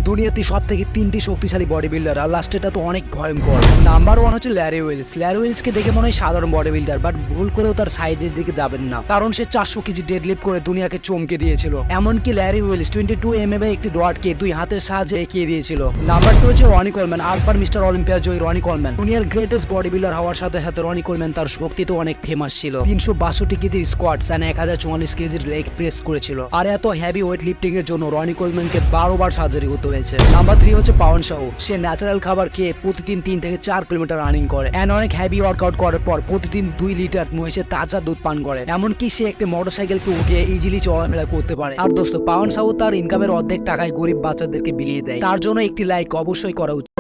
দুনিয়াতে সব থেকে 3টি শক্তিশালী বডি বিল্ডার, আর লাস্টেটা তো অনেক ভয়ঙ্কর। নাম্বার 1 হচ্ছে ল্যারি ওয়েলস। ল্যারি ওয়েলসকে দেখে মনে হয় সাধারণ বডি বিল্ডার, বাট ভুল করেও তার সাইজের দিকে যাবেন না, কারণ সে 400 কেজি ডেডলিফট করে দুনিয়াকে চমকে দিয়েছিল। এমনকি ল্যারি ওয়েলস 22 mm একটি রডকে 2 হাতের সাহায্যে এগিয়ে দিয়েছিল। নাম্বার 2 হচ্ছে রনি কোলম্যান। আরবার মিস্টার অলিম্পিয়া জয়ী রনি কোলম্যান। দুনিয়ার গ্রেটেস্ট বডি বিল্ডার হওয়ার সাথে সাথে রনি কোলম্যান তার শক্তি তো অনেক ফেমাস ছিল। 362 কেজির স্কোয়াটস এন্ড 1044 কেজির লেগ প্রেস করেছিল। আর এত হেভি ওয়েট লিফটিং এর জন্য রনি কোলম্যানকে 12 বার সার্জারি করতে হয়েছে। নাম্বার 3 হচ্ছে পাওয়ান শাহ। সে ন্যাচারাল খাবার খেয়ে প্রতিদিন 3 থেকে 4 কিলোমিটার রানিং করে এন্ড অনেক হেভি ওয়ার্কআউট করার পর প্রতিদিন 2 লিটার মহিষের তাজা দুধ পান করে। এমনকি সে একটা মোটরসাইকেলকে উঠিয়ে ইজিলি চলাফেরা করতে পারে। আর দোস্ত, পাওয়ান শাহ তার ইনকামের অর্ধেক টাকায় গরিব বাচ্চাদেরকে বিলিয়ে দেয়। তার জন্য একটি লাইক অবশ্যই করা উচিত।